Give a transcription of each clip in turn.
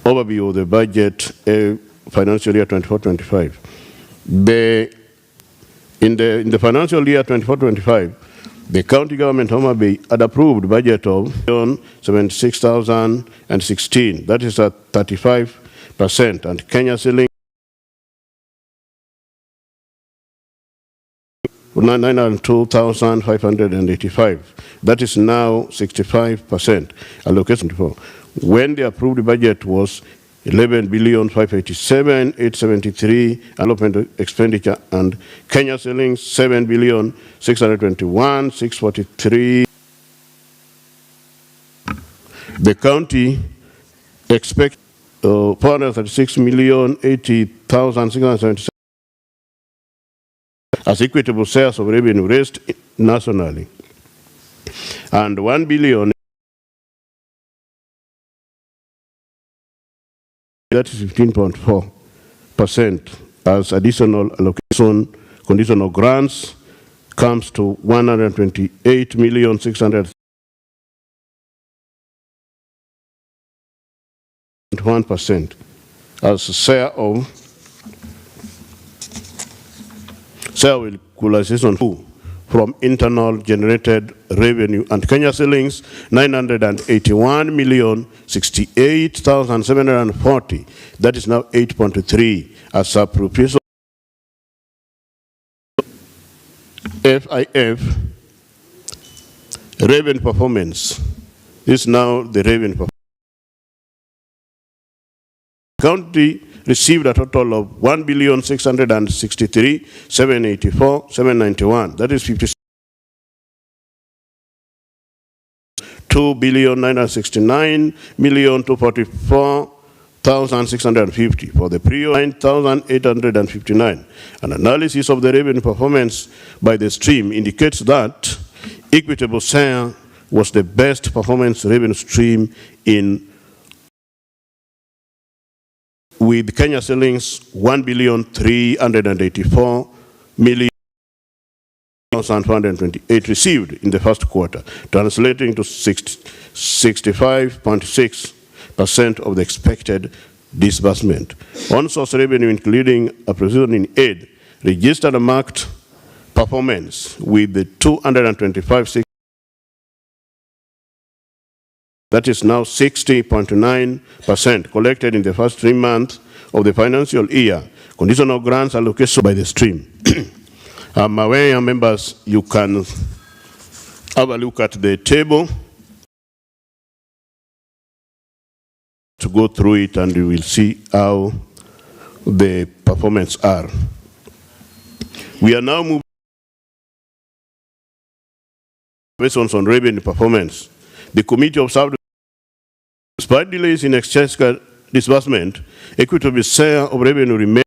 overview of the budget financial year 24-25. In the financial year 24-25, the county government HOMA Bay had approved budget of 76,016. That is at 35%, and Kenya ceiling 902,585. That is now 65% allocation for. When the approved budget was 11,587,873 allotment expenditure, and Kenya ceiling 7,621,643. The county expects 436,080,677 as equitable shares of revenue raised nationally, and 1 billion, that is 15.4%, as additional allocation conditional grants comes to 128,601% as share of equalization from internal generated revenue, and Kenya ceilings 981,068,740. That is now 8.3 as appropriation. FIF revenue performance is now the revenue performance. County received a total of 1,663,784,791. That is 2,969,244,650 for the period 9,859. An analysis of the revenue performance by the stream indicates that equitable share was the best performance revenue stream with Kenya ceilings 1,384,428 received in the first quarter, translating to 65.6% of the expected disbursement. On-source revenue, including a provision in aid, registered a marked performance with the 225.6. That is now 60.9% collected in the first 3 months of the financial year. Conditional grants allocated by the stream. I'm aware, members, you can have a look at the table to go through it, and you will see how the performance are. We are now moving on revenue performance. The committee observed despite delays in exchequer disbursement, equitable share of revenue remains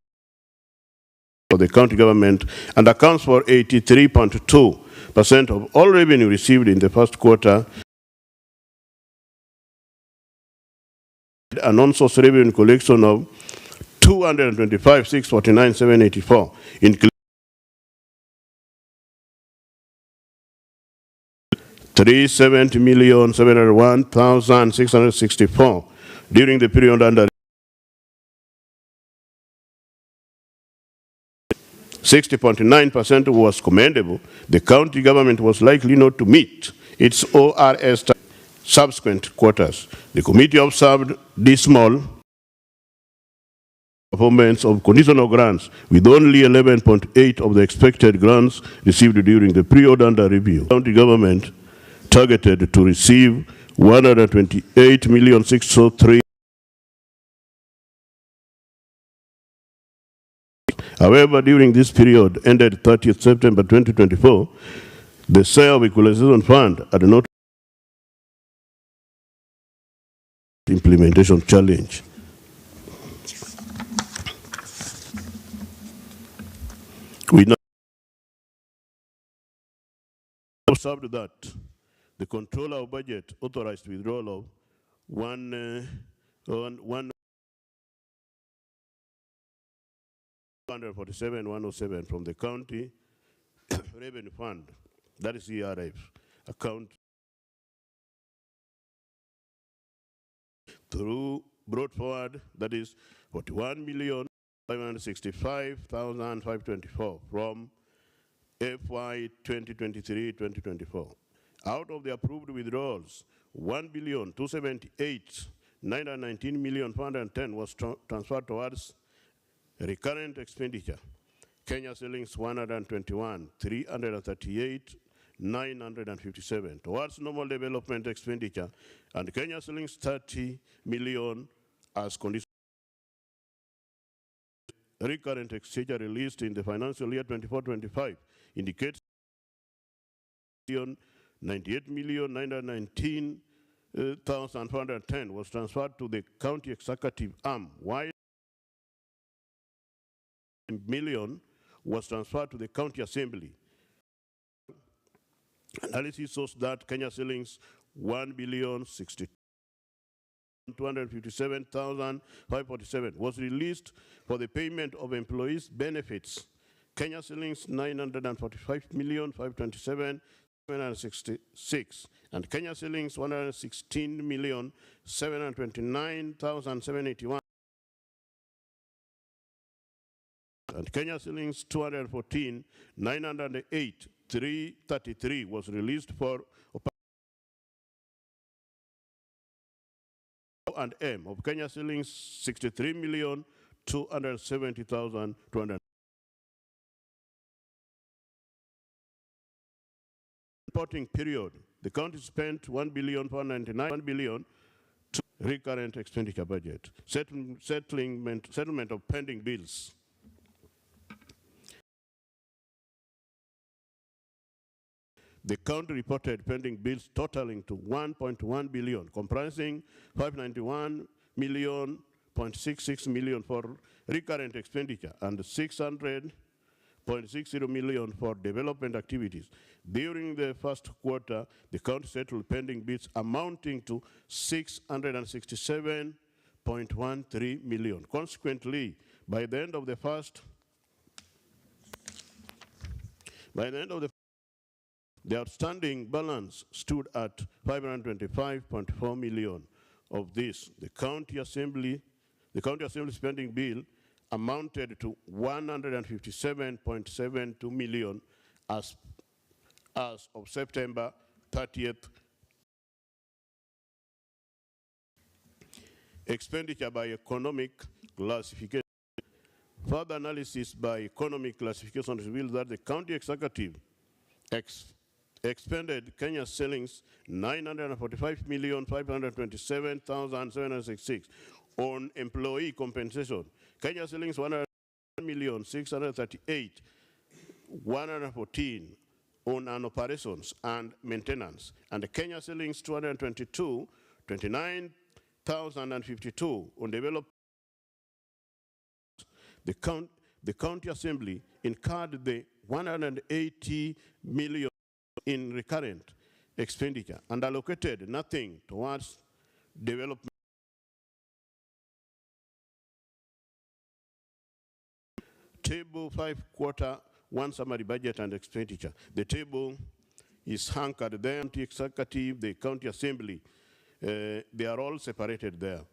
for the county government and accounts for 83.2% of all revenue received in the first quarter. A non-source revenue collection of 225,649,784, including 370,701,664 during the period under 60.9% was commendable. The county government was likely not to meet its ORS subsequent quarters. The committee observed dismal performance of conditional grants, with only 11.8% of the expected grants received during the period under review. County government targeted to receive 128,603. However, during this period ended 30th September 2024, the share of equalization fund had not implementation challenge. We now observed that the controller of budget authorized withdrawal of 147,107 from the county revenue fund, that is ERF, account through brought forward, that is 41,565,524 from FY 2023-2024. Out of the approved withdrawals, 1,278,919,410 was transferred towards recurrent expenditure. Kenya shillings 121,338,957 towards normal development expenditure, and Kenya shillings 30 million as condition. Recurrent expenditure released in the financial year 24-25 indicates 98,919,410 was transferred to the county executive arm, while million was transferred to the county assembly. Analysis shows that Kenya shillings 1,062,257,547 was released for the payment of employees' benefits. Kenya shillings 945,527,766 and Kenya shillings 116,729,781 and Kenya shillings 214,908,333 was released for and M of Kenya shillings 63,270,200. Reporting period, the county spent 1,499 billion to recurrent expenditure budget, settlement of pending bills. The county reported pending bills totaling to 1.1 billion, comprising 591.66 million for recurrent expenditure and 600.60 million for development activities. During the first quarter, the county settled pending bills amounting to 667.13 million. Consequently, by the end of the the outstanding balance stood at 525.4 million. Of this, the county assembly spending bill amounted to 157.72 million as of September 30th. Expenditure by economic classification. Further analysis by economic classification reveals that the county executive expended Kenya shillings 945,527,766 on employee compensation, Kenya shillings 100,638,114 on operations and maintenance, and Kenya shillings 222,29,052 on development. The county assembly incurred the 180 million in recurrent expenditure and allocated nothing towards development. Table 5 quarter 1 summary budget and expenditure. The table is anchored there. The executive, the county assembly, they are all separated there.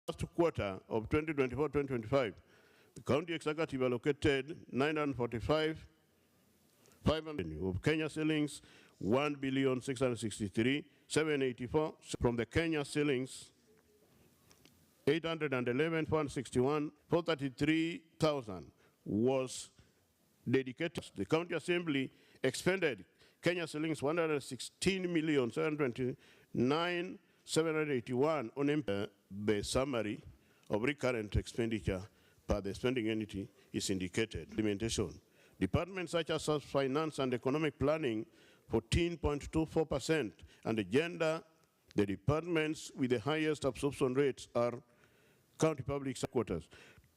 First quarter of 2024-2025, the county executive allocated 945,500 of Kenya shillings 1,663,784 from the Kenya shillings 811,461, 433,000 was dedicated. The county assembly expended Kenya shillings 116,729,781 on the summary of recurrent expenditure per the spending entity is indicated. Implementation. Departments such as finance and economic planning, 14.24%, and the gender, the departments with the highest absorption rates are county public quarters,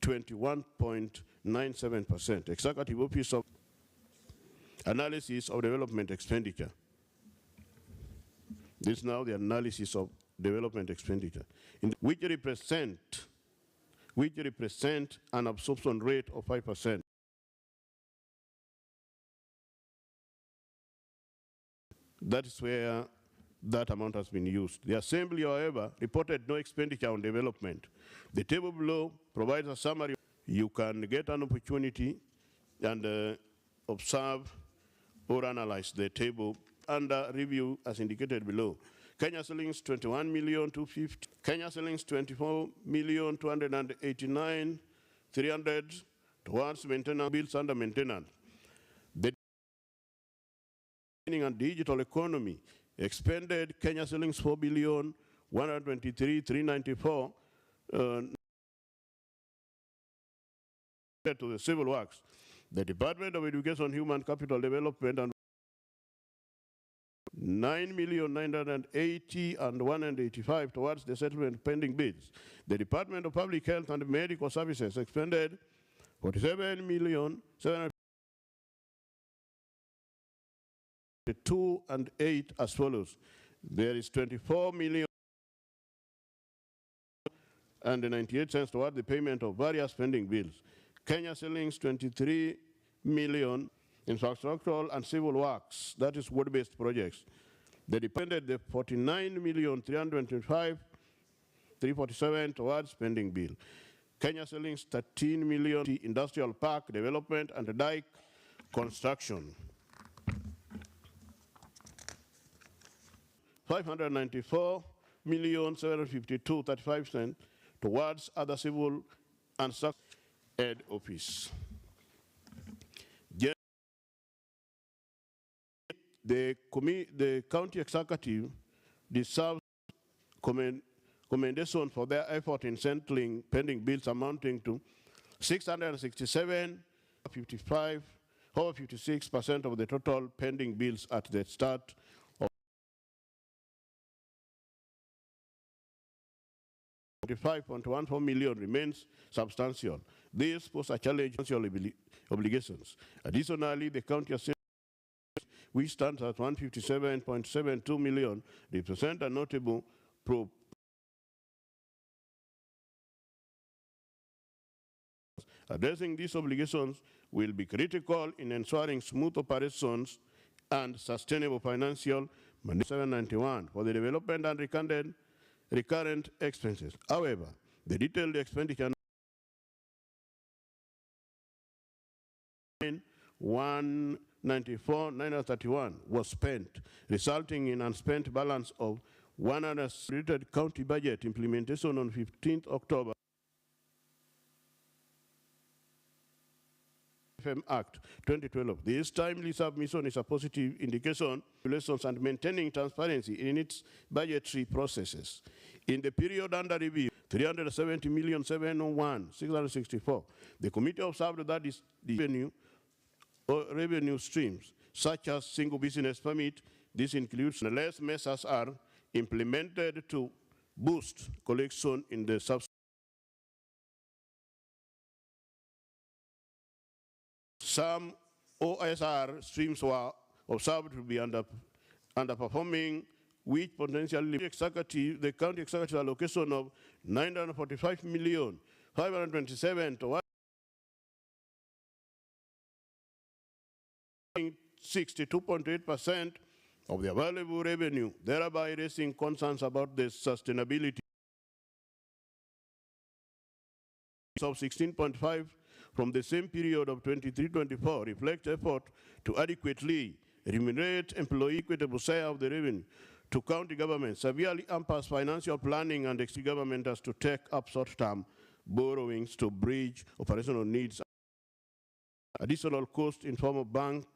21.97%. Executive Office of Analysis of Development Expenditure. This is now the analysis of development expenditure, which represent an absorption rate of 5%. That is where that amount has been used. The Assembly, however, reported no expenditure on development. The table below provides a summary. You can get an opportunity and observe or analyze the table under review as indicated below. Kenya shillings 21,250,000, Kenya shillings 24,289,300 towards maintenance bills under maintenance. The and digital economy expended Kenya shillings 4,123,394 to the civil works. The Department of Education, Human Capital Development and 9,980,000 and 185 towards the settlement pending bids. The Department of Public Health and Medical Services expended 47,702 and 8 as follows. There is 24 million and 98 cents toward the payment of various pending bills. Kenya shillings 23 million infrastructural and civil works, that is word-based projects. They depended the 49,325,347 towards pending bill. Kenya shillings 13 million industrial park development and dike construction. 594,752,35 towards other civil and Ed office. The county executive deserves commendation for their effort in settling pending bills amounting to 667.55, over 56% of the total pending bills at the start of 45.14 million remains substantial. This poses a challenge to obligations. Additionally, the county assembly, which stands at 157.72 million, represent a notable Addressing these obligations will be critical in ensuring smooth operations and sustainable financial management. 791 for the development and recurrent expenses. However, the detailed expenditure 194,931 was spent, resulting in unspent balance of 100 county budget implementation on 15th October. FM Act 2012. This timely submission is a positive indication of and maintaining transparency in its budgetary processes. In the period under review, 370,701,664. The committee observed that the revenue streams, such as single business permit, this includes unless measures are implemented to boost collection in the Some OSR streams were observed to be underperforming, which potentially the county executive allocation of 945,527 to 62.8% of the available revenue, thereby raising concerns about the sustainability of 16.5 from the same period of 23-24 reflect effort to adequately remunerate employee equitable share of the revenue to county government, severely hampers financial planning and government has to take up short-term borrowings to bridge operational needs. Additional cost in form of bank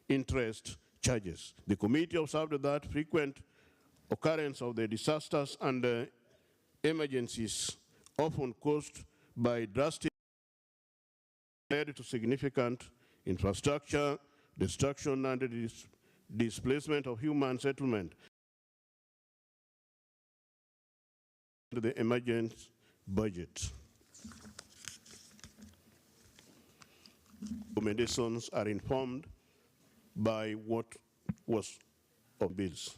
interest charges. The committee observed that frequent occurrence of the disasters and emergencies often caused by drastic led to significant infrastructure destruction and displacement of human settlement. The emergency budget. Recommendations are informed by what was of bills.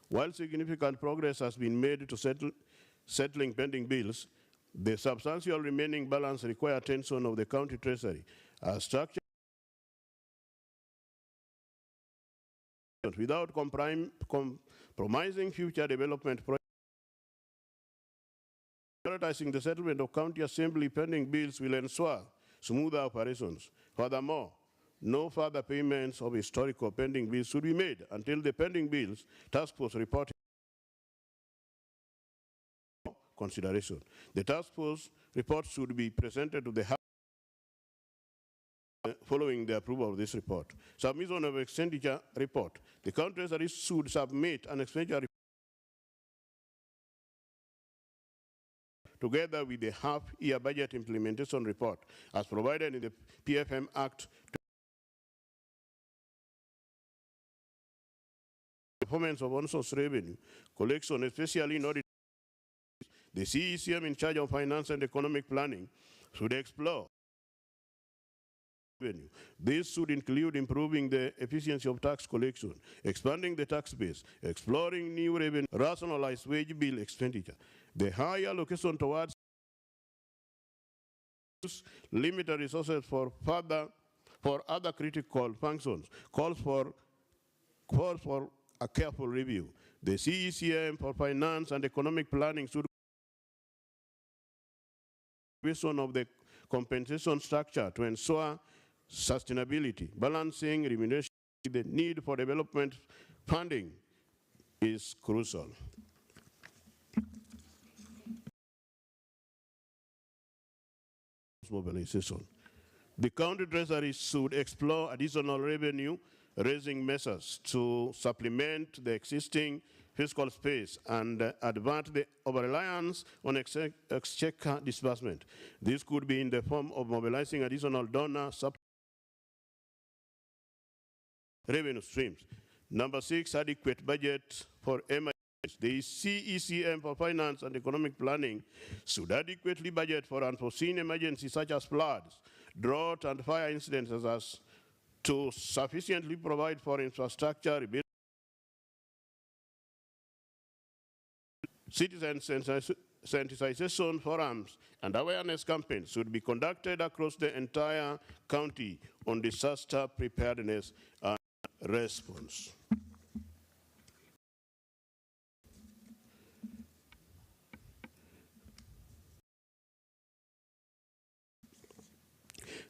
While significant progress has been made to settling pending bills, the substantial remaining balance requires attention of the county treasury. A structure without compromising future development projects. Prioritizing the settlement of county assembly pending bills will ensure smoother operations. Furthermore, no further payments of historical pending bills should be made until the pending bills task force report consideration. The task force report should be presented to the House following the approval of this report. Submission of expenditure report. The county treasury should submit an expenditure report together with the half-year budget implementation report as provided in the PFM Act. Performance of on-source revenue collection, especially in audit. The CECM in charge of finance and economic planning should explore revenue. This should include improving the efficiency of tax collection, expanding the tax base, exploring new revenue, rationalize wage bill expenditure. The higher allocation towards limited resources for other critical functions calls for a careful review. The CECM for finance and economic planning should of the compensation structure to ensure sustainability. Balancing remuneration with the need for development funding is crucial. Mobilization. The county treasury should explore additional revenue raising measures to supplement the existing fiscal space and avert the over-reliance on exchequer disbursement. This could be in the form of mobilizing additional donor revenue streams. Number 6, adequate budget for emergencies. The CECM for finance and economic planning should adequately budget for unforeseen emergencies such as floods, drought, and fire incidents as to sufficiently provide for infrastructure rebuilding. Citizen sensitization forums and awareness campaigns should be conducted across the entire county on disaster preparedness and response.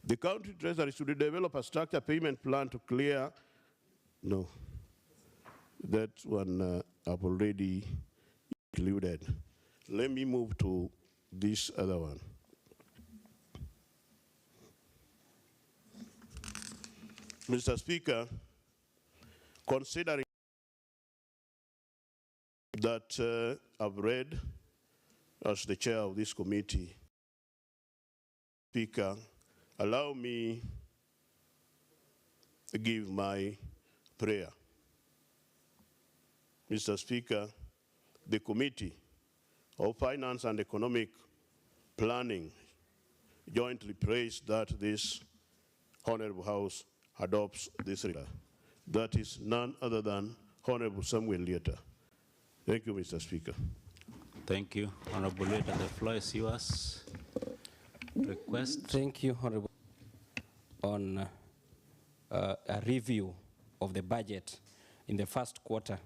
The county treasury should develop a structured payment plan to clear. No, that one I've already included. Let me move to this other one. Mr. Speaker, considering that I've read as the chair of this committee, Speaker, allow me to give my prayer. Mr. Speaker, the Committee of Finance and Economic Planning jointly prays that this Honorable House adopts this letter. That is none other than Honorable Samuel Lieta. Thank you, Mr. Speaker. Thank you, Honorable Lieta. The floor is yours. Request. Thank you, Honorable. On a review of the budget in the first quarter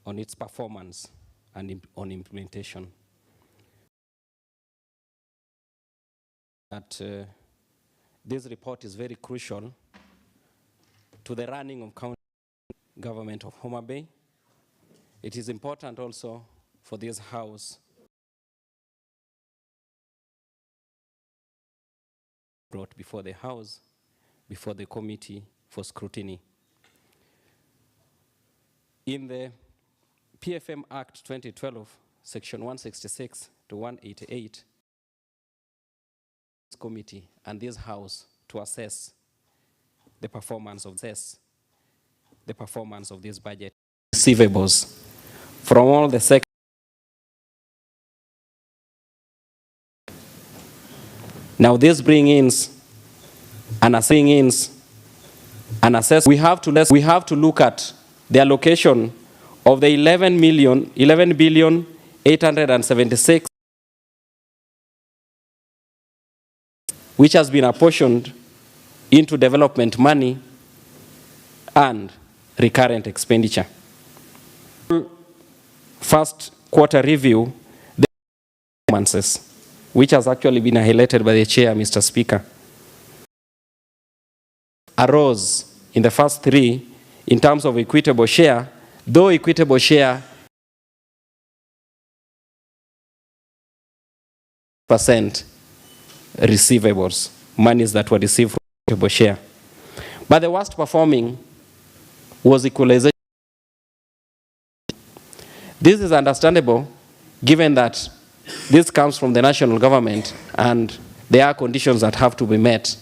on its performance and on implementation. That this report is very crucial to the running of county government of HOMA Bay. It is important also for this House brought before the House, before the committee for scrutiny. In the PFM Act 2012, Section 166 to 188, this committee and this House to assess the performance of this budget. Receivables from all the sectors. Now this brings in and assess. We have to look at the allocation of the 11 billion 876, which has been apportioned into development money, and recurrent expenditure. First quarter review, the performances, which has actually been highlighted by the chair, Mr. Speaker, arose in the first three in terms of equitable share, though equitable share percent receivables, monies that were received from equitable share. But the worst performing was equalization. This is understandable given that this comes from the national government and there are conditions that have to be met,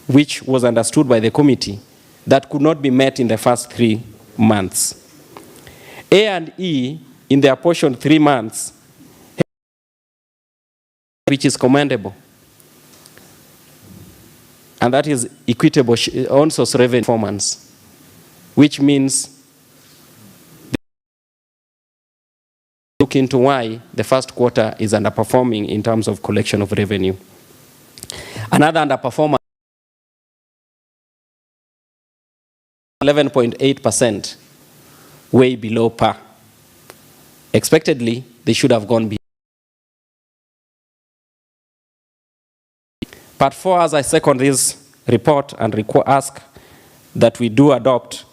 which was understood by the committee that could not be met in the first 3 months. A and E in their portion 3 months, which is commendable, and that is equitable on-source revenue performance, which means look into why the first quarter is underperforming in terms of collection of revenue. Another underperformer, 11.8%, way below par. Expectedly, they should have gone beyond. Part 4, as I second this report and ask that we do adopt,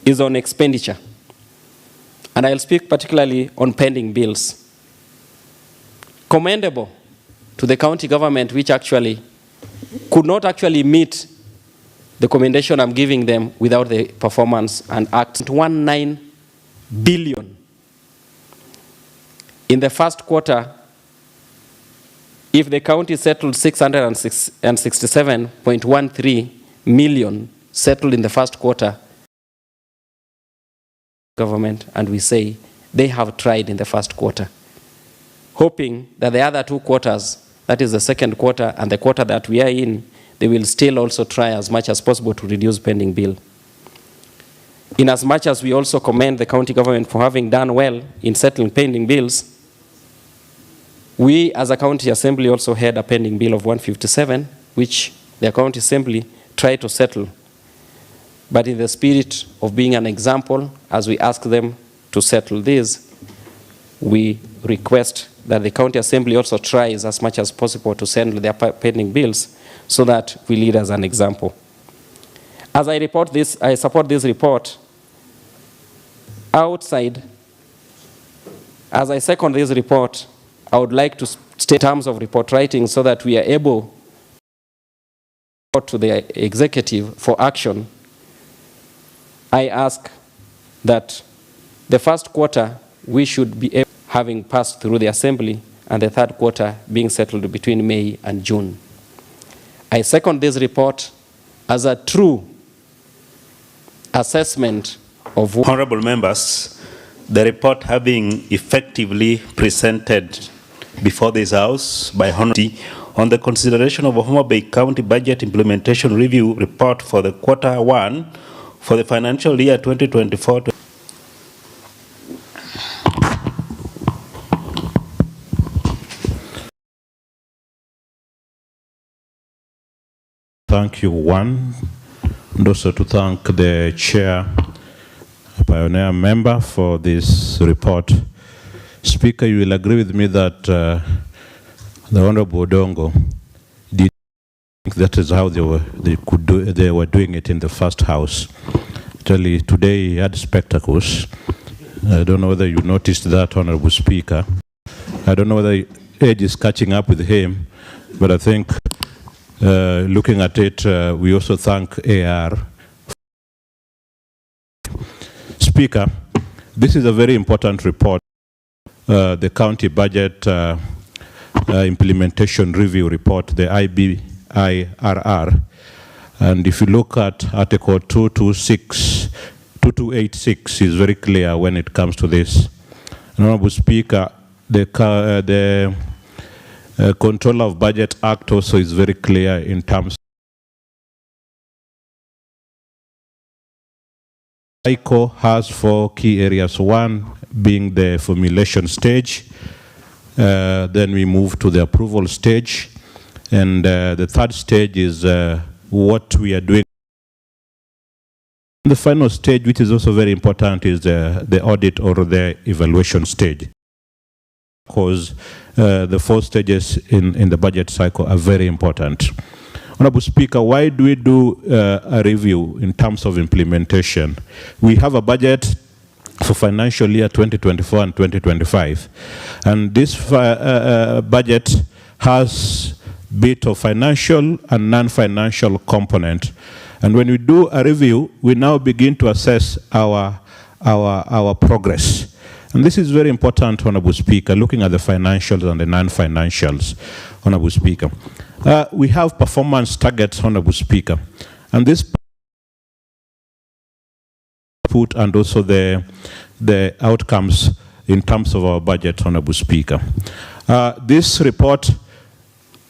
is on expenditure. And I'll speak particularly on pending bills. Commendable to the county government, which actually could not actually meet the commendation I'm giving them without the performance and act 19 billion. In the first quarter, if the county settled 667.13 million settled in the first quarter, government, and we say they have tried in the first quarter, hoping that the other 2 quarters, that is the second quarter and the quarter that we are in, they will still also try as much as possible to reduce pending bill. In as much as we also commend the county government for having done well in settling pending bills, we as a county assembly also had a pending bill of 157, which the county assembly tried to settle. But in the spirit of being an example, as we ask them to settle this, we request that the county assembly also tries as much as possible to settle their pending bills so that we lead as an example. As I report this, I support this report outside. As I second this report, I would like to state terms of report writing so that we are able to report to the executive for action. I ask that the first quarter we should be able, having passed through the assembly, and the third quarter being settled between May and June. I second this report as a true assessment of... Honorable members, the report having effectively presented before this House by Honorable on the consideration of a HOMA Bay County Budget Implementation Review Report for the Quarter 1 for the financial year 2024. Thank you, Juan, and also to thank the chair, pioneer member, for this report. Speaker, you will agree with me that the Honorable Odongo did think that is how they were doing it in the first house. Actually, today he had spectacles. I don't know whether you noticed that, Honorable Speaker. I don't know whether age is catching up with him, but I think looking at it, we also thank AR. Speaker, this is a very important report. The County Budget Implementation Review Report, the IBIRR. And if you look at Article 2286 is very clear when it comes to this. Honorable Speaker, the Control of Budget Act also is very clear in terms. ICO has 4 key areas, one being the formulation stage, then we move to the approval stage, and the third stage is what we are doing The final stage, which is also very important, is the audit or the evaluation stage. Because the 4 stages in the budget cycle are very important. Honorable Speaker, why do we do a review in terms of implementation? We have a budget for financial year 2024 and 2025. And this budget has bit of financial and non-financial component. And when we do a review, we now begin to assess our progress. And this is very important, Honorable Speaker, looking at the financials and the non-financials, Honorable Speaker. We have performance targets, Honorable Speaker. And this put and also the outcomes in terms of our budget, Honorable Speaker. This report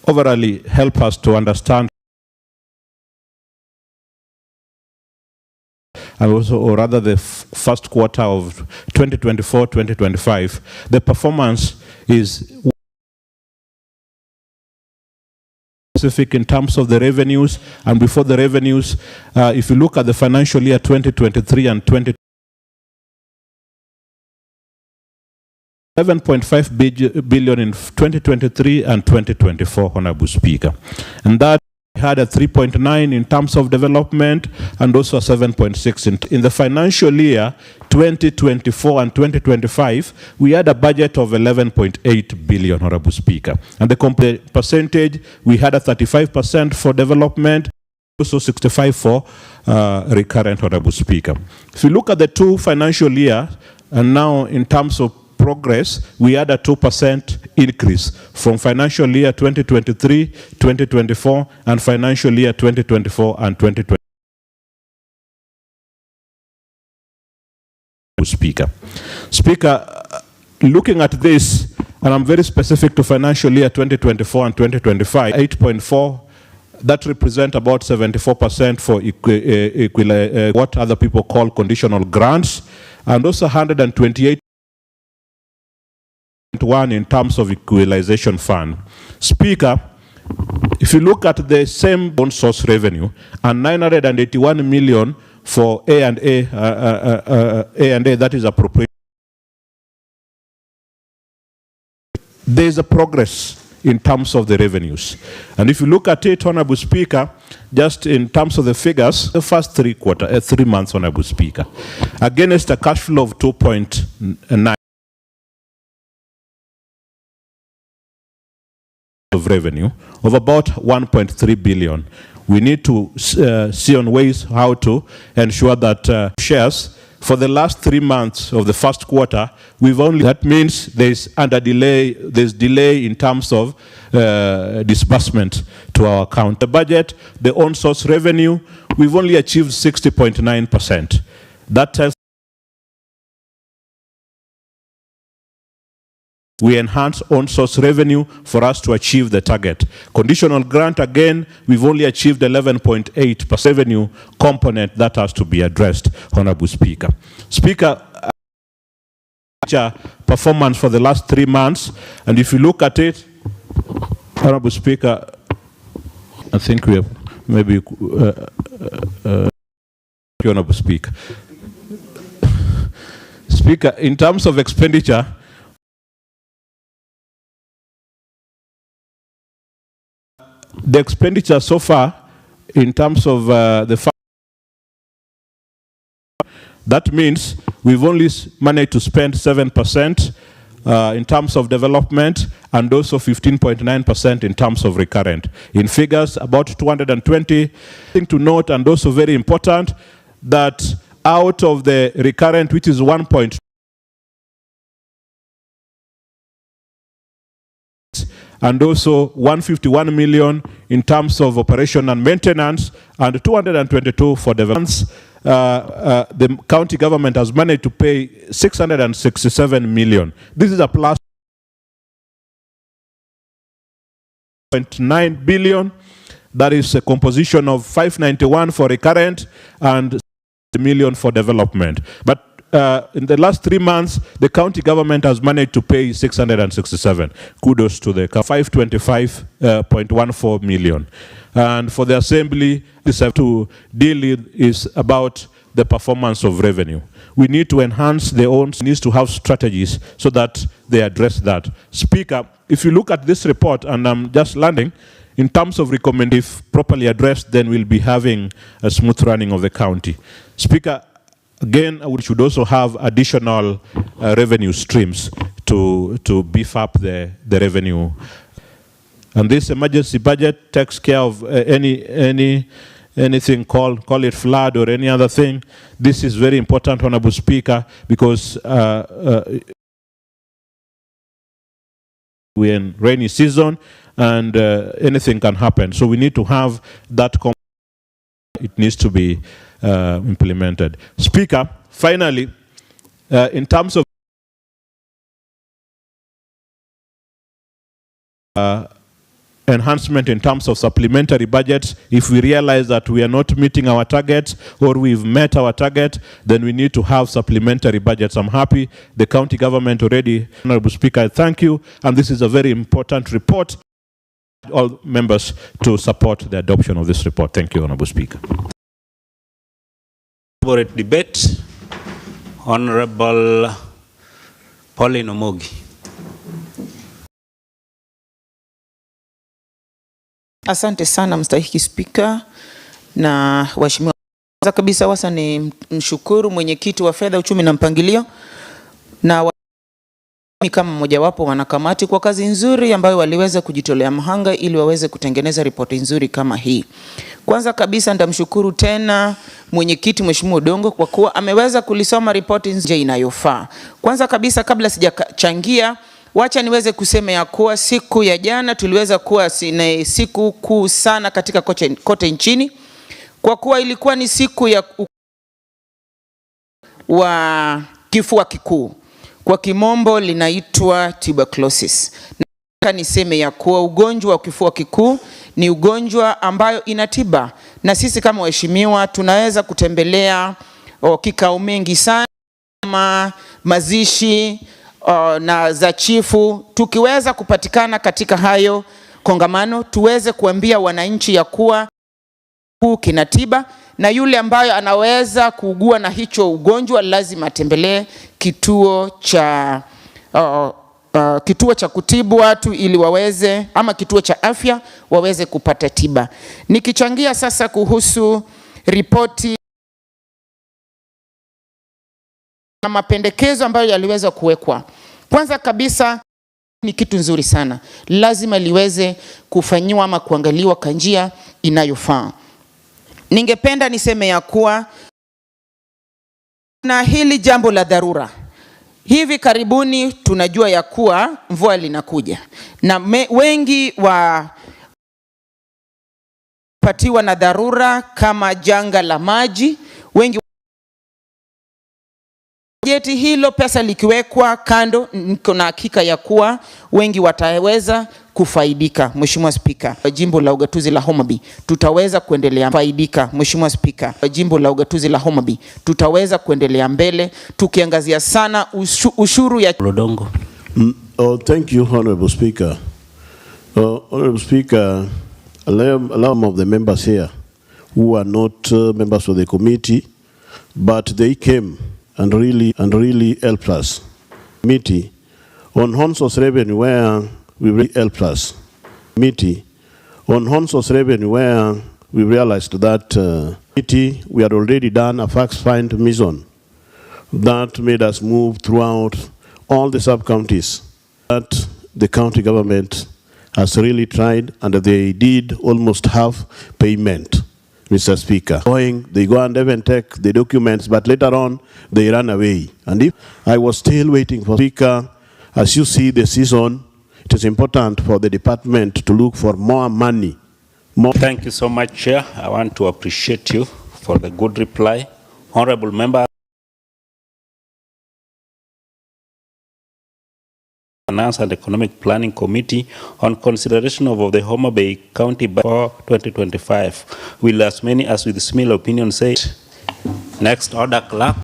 overall helps us to understand and also, or rather the first quarter of 2024-2025, the performance is specific in terms of the revenues, and before the revenues, if you look at the financial year 2023 and 11.5 billion in 2023 and 2024, Honorable Speaker. And that had a 3.9 in terms of development and also a 7.6 in the financial year 2024 and 2025. We had a budget of 11.8 billion, Honorable Speaker. And the percentage, we had a 35% for development, also 65 for recurrent, Honorable Speaker. If you look at the 2 financial years, and now in terms of progress, we had a 2% increase from financial year 2023, 2024, and financial year 2024 and 2020. Speaker, looking at this, and I'm very specific to financial year 2024 and 2025, 8.4, that represent about 74% for what other people call conditional grants, and also 128 one in terms of equalization fund. Speaker, if you look at the same own source revenue and 981 million for A&A, that is appropriate. There is a progress in terms of the revenues. And if you look at it, Honorable Speaker, just in terms of the figures, the first 3 months, Honorable Speaker, against a cash flow of 2.9 of revenue of about 1.3 billion. We need to see on ways how to ensure that shares for the last 3 months of the first quarter, that means there's delay in terms of disbursement to our account. The budget, the own source revenue, we've only achieved 60.9%. That tells we enhance own source revenue for us to achieve the target. Conditional grant, again, we've only achieved 11.8% revenue component that has to be addressed, Honorable Speaker. Speaker, performance for the last 3 months, and if you look at it, Honorable Speaker, I think we have maybe, Honorable Speaker. Speaker, in terms of expenditure, the expenditure so far, in terms of that means we've only managed to spend 7% in terms of development and also 15.9% in terms of recurrent. In figures, about 220. Thing to note, and also very important, that out of the recurrent, which is 1.2, and also 151 million in terms of operation and maintenance, and 222 for development. The county government has managed to pay 667 million. This is a plus 0.9 billion. That is a composition of 591 for recurrent and million for development. But in the last 3 months, the county government has managed to pay 667. Kudos to the 525.14 million. And for the assembly, this have to deal with is about the performance of revenue. We need to enhance their own, needs to have strategies so that they address that. Speaker, if you look at this report, and I'm just landing, in terms of recommend, if properly addressed, then we'll be having a smooth running of the county. Speaker, again, we should also have additional revenue streams to beef up the revenue. And this emergency budget takes care of anything, call it flood or any other thing. This is very important, Honorable Speaker, because we're in rainy season and anything can happen. So we need to have that. It needs to be implemented. Speaker, finally, in terms of enhancement in terms of supplementary budgets, if we realize that we are not meeting our targets or we've met our target, then we need to have supplementary budgets. I'm happy the county government already. Honorable Speaker, I thank you, and this is a very important report. All members to support the adoption of this report. Thank you, Honorable Speaker. Debate. Honorable Pauline Omogi. Asante sana mstahiki Spika na waheshimiwa. Kwanza kabisa wasa ni mshukuru mwenyekiti wa fedha, uchumi na mpangilio na kama mojawapo wanakamati kwa kazi nzuri ambayo waliweza kujitolea mhanga ili waweze kutengeneza ripoti nzuri kama hii. Kwanza kabisa ndamshukuru tena mwenyekiti Mheshimiwa Odongo kwa kuwa ameweza kulisoma ripoti nzuri inayofaa. Kwanza kabisa kabla sijachangia, wacha niweze kusema ya kuwa siku ya jana tuliweza kuwa siku kuu sana katika kote nchini, kwa kuwa ilikuwa ni siku ya wa kifua kikuu, kwa kimombo linaitwa tuberculosis. Na niseme ya kuwa ugonjwa wa kifua kikuu ni ugonjwa ambayo inatiba, na sisi kama waheshimiwa tunaweza kutembelea kikao mengi sana, mazishi na za chifu, tukiweza kupatikana katika hayo kongamano, tuweze kuambia wananchi ya kuwa kinatiba, na yule ambayo anaweza kuugua na hicho ugonjwa lazima atembelee kituo cha kutibu watu ili waweze, ama kituo cha afya waweze kupata tiba. Nikichangia sasa kuhusu ripoti na mapendekezo ambayo yaliweza kuwekwa. Kwanza kabisa ni kitu nzuri sana, lazima liweze kufanywa ama kuangaliwa kwa njia inayofaa. Ningependa niseme ya kuwa na hili jambo la dharura. Hivi karibuni tunajua ya kuwa mvua linakuja na wengi patiwa na dharura kama janga la maji. Wengi bajeti hilo pesa likiwekwa kando, niko na hakika ya kuwa wengi wataweza kufaidika. Mheshimiwa Spika, jimbo la ugatuzi la Homa Bay tutaweza kuendelea faidika. Mheshimiwa Spika, jimbo la ugatuzi la Homa Bay tutaweza kuendelea mbele tukiangazia sana ushuru ya Lodongo. Thank you, Honorable Speaker. Honorable Speaker, allow of the members here who are not members of the committee, but they came and really helped us. Committee on Honso's revenue where we really helped us. Committee on Honso's revenue where we realized that we had already done a fact-find mission that made us move throughout all the sub-counties. That the county government has really tried, and they did almost half payment. Mr. Speaker, they go and even take the documents, but later on they run away. And if I was still waiting for Speaker, as you see the season, it is important for the department to look for more money. Thank you so much, Chair. I want to appreciate you for the good reply. Honorable Member, Finance and Economic Planning Committee on consideration of the Homa Bay County budget for 2025. Will as many as with similar opinion say? Next order, clerk.